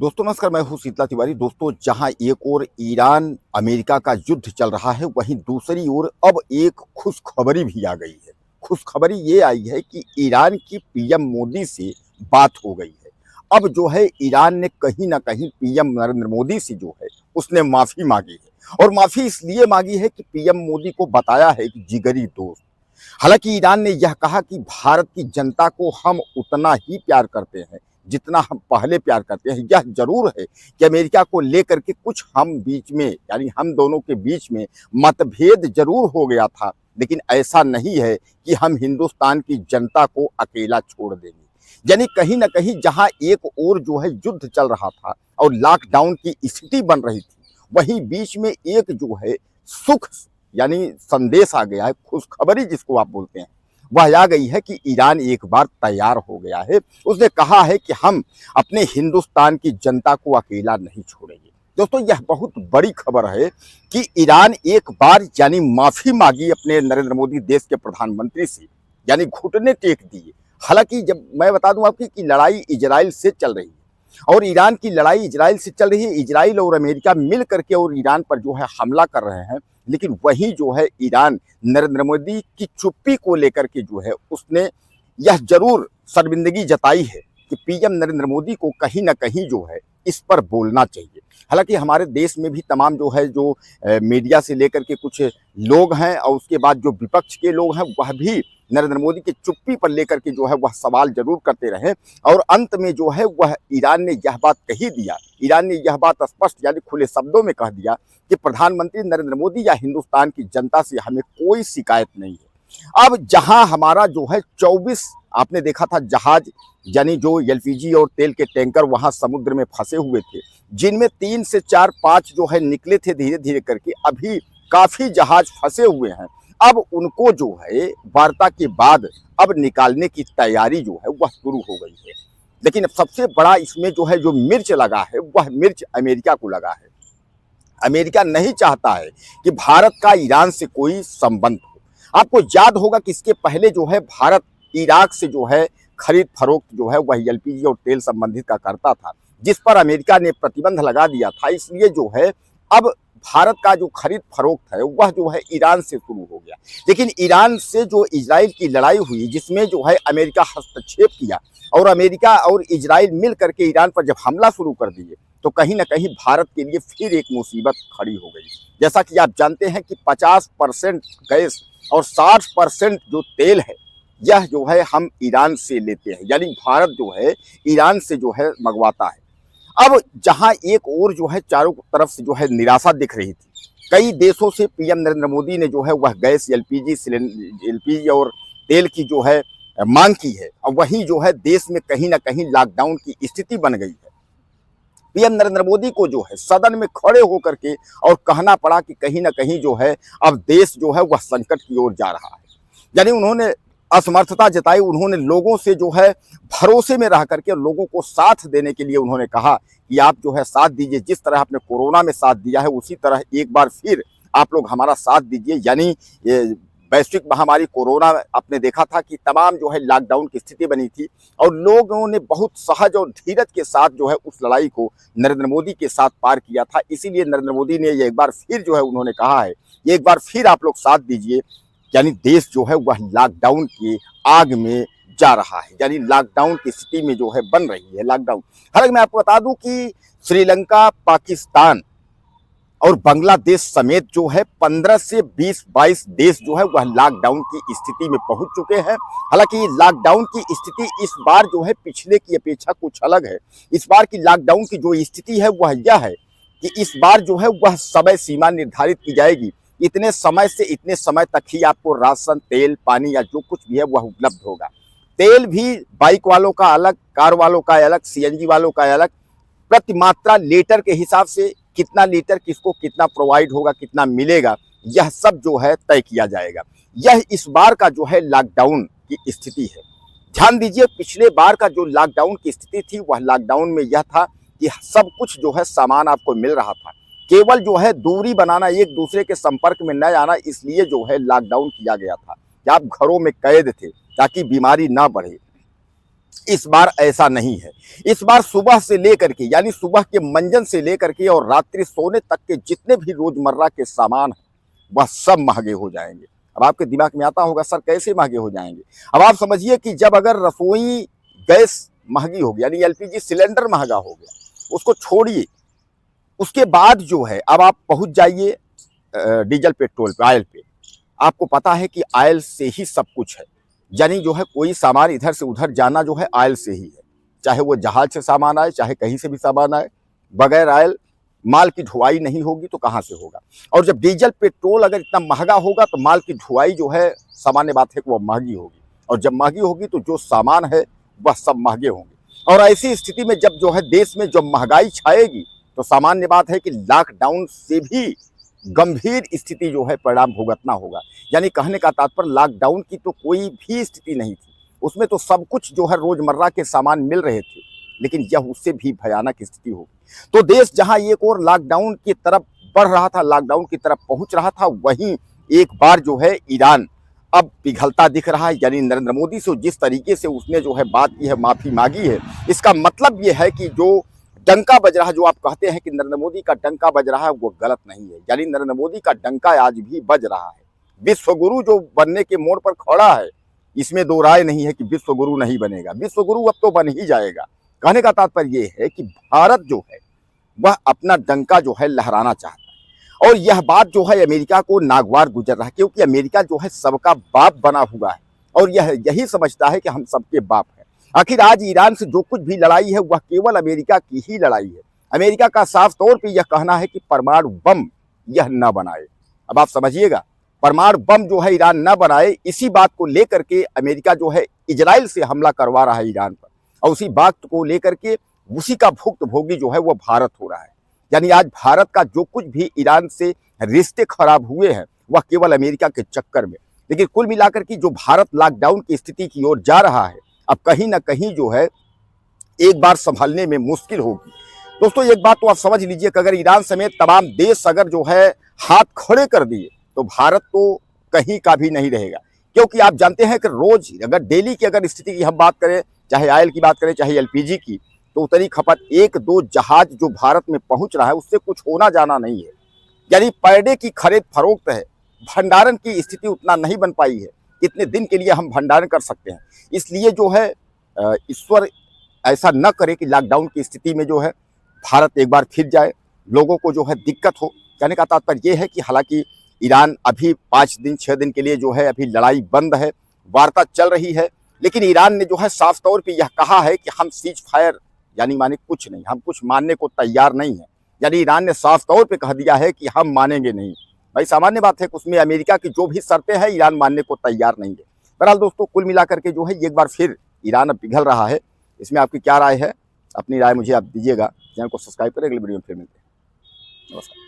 दोस्तों नमस्कार, मैं हूं शीतला तिवारी। दोस्तों, जहां एक ओर ईरान अमेरिका का युद्ध चल रहा है, वहीं दूसरी ओर अब एक खुशखबरी भी आ गई है। खुशखबरी ये आई है कि ईरान की पीएम मोदी से बात हो गई है। अब जो है ईरान ने कहीं ना कहीं पीएम नरेंद्र मोदी से जो है उसने माफी मांगी है, और माफी इसलिए मांगी है कि पीएम मोदी को बताया है कि जिगरी दोस्त। हालांकि ईरान ने यह कहा कि भारत की जनता को हम उतना ही प्यार करते हैं जितना हम पहले प्यार करते हैं। यह जरूर है कि अमेरिका को लेकर के कुछ हम बीच में, यानी हम दोनों के बीच में मतभेद जरूर हो गया था, लेकिन ऐसा नहीं है कि हम हिंदुस्तान की जनता को अकेला छोड़ देंगे। यानी कहीं ना कहीं जहां एक ओर जो है युद्ध चल रहा था और लॉकडाउन की स्थिति बन रही थी, वहीं बीच में एक जो है सुख, यानी संदेश आ गया है, खुशखबरी जिसको आप बोलते हैं, वह आ गई है कि ईरान एक बार तैयार हो गया है। उसने कहा है कि हम अपने हिंदुस्तान की जनता को अकेला नहीं छोड़ेंगे। दोस्तों, यह बहुत बड़ी खबर है कि ईरान एक बार यानी माफी मांगी अपने नरेंद्र मोदी देश के प्रधानमंत्री से, यानी घुटने टेक दिए। हालांकि जब मैं बता दूं आपकी कि लड़ाई इजराइल से चल रही है और ईरान की लड़ाई इजराइल से चल रही है, इजराइल और अमेरिका मिल करके और ईरान पर जो है हमला कर रहे हैं, लेकिन वहीं जो है ईरान नरेंद्र मोदी की चुप्पी को लेकर के जो है उसने यह जरूर शर्मिंदगी जताई है कि पीएम नरेंद्र मोदी को कहीं ना कहीं जो है इस पर बोलना चाहिए। हालांकि हमारे देश में भी तमाम जो है जो मीडिया से लेकर के कुछ लोग हैं और उसके बाद जो विपक्ष के लोग हैं, वह भी नरेंद्र मोदी की चुप्पी पर लेकर के जो है वह सवाल जरूर करते रहे, और अंत में जो है वह ईरान ने यह बात कही दिया, ईरान ने यह बात स्पष्ट यानी खुले शब्दों में कह दिया कि प्रधानमंत्री नरेंद्र मोदी या हिंदुस्तान की जनता से हमें कोई शिकायत नहीं है। अब जहां हमारा जो है 24, आपने देखा था जहाज, यानी जो एलपीजी और तेल के टैंकर वहां समुद्र में फंसे हुए थे, जिनमें 3 से 4 5 जो है निकले थे धीरे धीरे करके। अभी काफी जहाज फंसे हुए हैं। अब उनको जो है वार्ता के बाद अब निकालने की तैयारी जो है वह शुरू हो गई है। लेकिन सबसे बड़ा इसमें जो है जो मिर्च लगा है, वह मिर्च अमेरिका को लगा है। अमेरिका नहीं चाहता है कि भारत का ईरान से कोई संबंध हो। आपको याद होगा कि इसके पहले जो है भारत इराक से जो है खरीद फरोख्त जो है वह एलपीजी और तेल संबंधित का करता था, जिस पर अमेरिका ने प्रतिबंध लगा दिया था। इसलिए जो है अब भारत का जो खरीद फरोख्त है वह जो है ईरान से शुरू हो गया। लेकिन ईरान से जो इजराइल की लड़ाई हुई, जिसमें जो है अमेरिका हस्तक्षेप किया और अमेरिका और इजराइल मिल करके ईरान पर जब हमला शुरू कर दिए, तो कहीं ना कहीं भारत के लिए फिर एक मुसीबत खड़ी हो गई। जैसा कि आप जानते हैं कि 50% गैस और 60% जो तेल है, यह जो है हम ईरान से लेते हैं, यानी भारत जो है ईरान से जो है मंगवाता है। अब जहां एक और जो है चारों तरफ से जो है निराशा दिख रही थी, कई देशों से पीएम नरेंद्र मोदी ने जो है वह गैस, एलपीजी और तेल की जो है मांग की है, और वहीं जो है देश में कहीं ना कहीं लॉकडाउन की स्थिति बन गई है। पीएम नरेंद्र मोदी को जो है सदन में खड़े होकर के और कहना पड़ा कि कहीं ना कहीं जो है अब देश जो है वह संकट की ओर जा रहा है। यानी उन्होंने असमर्थता जताई। उन्होंने लोगों से जो है भरोसे में रह करके लोगों को साथ देने के लिए उन्होंने कहा कि आप जो है साथ दीजिए, जिस तरह आपने कोरोना में साथ दिया है उसी तरह एक बार फिर आप लोग हमारा साथ दीजिए। यानी ये वैश्विक महामारी कोरोना, आपने देखा था कि तमाम जो है लॉकडाउन की स्थिति बनी थी और लोगों ने बहुत सहज और धीरज के साथ जो है उस लड़ाई को नरेंद्र मोदी के साथ पार किया था। इसीलिए नरेंद्र मोदी ने एक बार फिर जो है उन्होंने कहा है, एक बार फिर आप लोग साथ दीजिए। यानी देश जो है वह लॉकडाउन की आग में जा रहा है, यानी लॉकडाउन की स्थिति में जो है बन रही है लॉकडाउन। हालांकि मैं आपको बता दूं कि श्रीलंका, पाकिस्तान और बांग्लादेश समेत जो है 15 से 20-22 देश जो है वह लॉकडाउन की स्थिति में पहुंच चुके हैं। हालांकि लॉकडाउन की स्थिति इस बार जो है पिछले की अपेक्षा कुछ अलग है। इस बार की लॉकडाउन की जो स्थिति है वह यह है कि इस बार जो है वह समय सीमा निर्धारित की जाएगी। इतने समय से इतने समय तक ही आपको राशन, तेल, पानी या जो कुछ भी है वह उपलब्ध होगा। तेल भी बाइक वालों का अलग, कार वालों का अलग, सीएनजी वालों का अलग, प्रति मात्रा लीटर के हिसाब से कितना लीटर किसको कितना प्रोवाइड होगा, कितना मिलेगा, यह सब जो है तय किया जाएगा। यह इस बार का जो है लॉकडाउन की स्थिति है। ध्यान दीजिए, पिछले बार का जो लॉकडाउन की स्थिति थी वह लॉकडाउन में यह था कि सब कुछ जो है सामान आपको मिल रहा था, केवल जो है दूरी बनाना, एक दूसरे के संपर्क में न आना, इसलिए जो है लॉकडाउन किया गया था कि आप घरों में कैद थे ताकि बीमारी ना बढ़े। इस बार ऐसा नहीं है। इस बार सुबह से लेकर के यानी सुबह के मंजन से लेकर के और रात्रि सोने तक के जितने भी रोजमर्रा के सामान हैं वह सब महंगे हो जाएंगे। अब आपके दिमाग में आता होगा सर कैसे महंगे हो जाएंगे। अब आप समझिए कि जब अगर रसोई गैस महंगी होगी यानी एलपीजी सिलेंडर महंगा हो गया, उसको छोड़िए, उसके बाद जो है अब आप पहुंच जाइए डीजल पेट्रोल पे, ऑयल पे। आपको पता है कि ऑयल से ही सब कुछ है, यानी जो है कोई सामान इधर से उधर जाना जो है ऑयल से ही है, चाहे वो जहाज से सामान आए चाहे कहीं से भी सामान आए, बगैर ऑयल माल की ढुलाई नहीं होगी तो कहाँ से होगा। और जब डीजल पेट्रोल अगर इतना महंगा होगा तो माल की ढुलाई जो है सामान्य बात है कि वह महंगी होगी, और जब महंगी होगी तो जो सामान है वह सब महंगे होंगे। और ऐसी स्थिति में जब जो है देश में जब महंगाई छाएगी तो सामान्य बात है कि लॉकडाउन से भी गंभीर स्थिति जो है परिणाम भुगतना होगा। यानी कहने का तात्पर्य लॉकडाउन की तो कोई भी स्थिति नहीं थी, उसमें तो सब कुछ जो है रोजमर्रा के सामान मिल रहे थे, लेकिन यह उससे भी भयानक स्थिति होगी। तो देश जहां एक और लॉकडाउन की तरफ बढ़ रहा था, लॉकडाउन की तरफ पहुंच रहा था, वहीं एक बार जो है ईरान अब पिघलता दिख रहा है। यानी नरेंद्र मोदी से जिस तरीके से उसने जो है बात की है, माफी मांगी है, इसका मतलब ये है कि जो डंका बज रहा है, जो आप कहते हैं कि नरेंद्र मोदी का डंका बज रहा है, वो गलत नहीं है। यानी नरेंद्र मोदी का डंका आज भी बज रहा है। विश्वगुरु जो बनने के मोड़ पर खड़ा है, इसमें दो राय नहीं है कि विश्वगुरु नहीं बनेगा, विश्वगुरु अब तो बन ही जाएगा। कहने का तात्पर्य ये है कि भारत जो है वह अपना डंका जो है लहराना चाहता है, और यह बात जो है अमेरिका को नागवार गुजर रहा है, क्योंकि अमेरिका जो है सबका बाप बना हुआ है और यह यही समझता है कि हम सबके बाप हैं। आखिर आज ईरान से जो कुछ भी लड़ाई है वह केवल अमेरिका की ही लड़ाई है। अमेरिका का साफ तौर पे यह कहना है कि परमाणु बम यह न बनाए। अब आप समझिएगा, परमाणु बम जो है ईरान न बनाए, इसी बात को लेकर के अमेरिका जो है इजराइल से हमला करवा रहा है ईरान पर, और उसी बात को लेकर के उसी का भुक्तभोगी जो है वह भारत हो रहा है। यानी आज भारत का जो कुछ भी ईरान से रिश्ते खराब हुए हैं वह केवल अमेरिका के चक्कर में। लेकिन कुल मिलाकर के जो भारत लॉकडाउन की स्थिति की ओर जा रहा है, अब कहीं ना कहीं जो है एक बार संभलने में मुश्किल होगी। दोस्तों एक बात तो आप समझ लीजिए कि अगर ईरान समेत तमाम देश अगर जो है हाथ खड़े कर दिए तो भारत तो कहीं का भी नहीं रहेगा। क्योंकि आप जानते हैं कि रोज अगर डेली की अगर स्थिति की हम बात करें, चाहे ऑयल की बात करें चाहे एलपीजी की, तो उतनी खपत एक दो जहाज जो भारत में पहुंच रहा है उससे कुछ होना जाना नहीं है। यानी पर डे की खरीद फरोख्त है, भंडारण की स्थिति उतना नहीं बन पाई है, कितने दिन के लिए हम भंडारण कर सकते हैं। इसलिए जो है ईश्वर ऐसा न करे कि लॉकडाउन की स्थिति में जो है भारत एक बार फिर जाए, लोगों को जो है दिक्कत हो। कहने का तात्पर्य ये है कि हालांकि ईरान अभी 5 दिन 6 दिन के लिए जो है अभी लड़ाई बंद है, वार्ता चल रही है, लेकिन ईरान ने जो है साफ तौर पे यह कहा है कि हम सीज फायर यानी माने कुछ नहीं, हम कुछ मानने को तैयार नहीं है। यानी ईरान ने साफ तौर पे कह दिया है कि हम मानेंगे नहीं। भाई सामान्य बात है कि उसमें अमेरिका की जो भी शर्तें हैं ईरान मानने को तैयार नहीं है। बहरहाल दोस्तों कुल मिलाकर के जो है एक बार फिर ईरान अब पिघल रहा है। इसमें आपकी क्या राय है? अपनी राय मुझे आप दीजिएगा। चैनल को सब्सक्राइब करें, अगले वीडियो में फिर मिलते हैं। नमस्कार।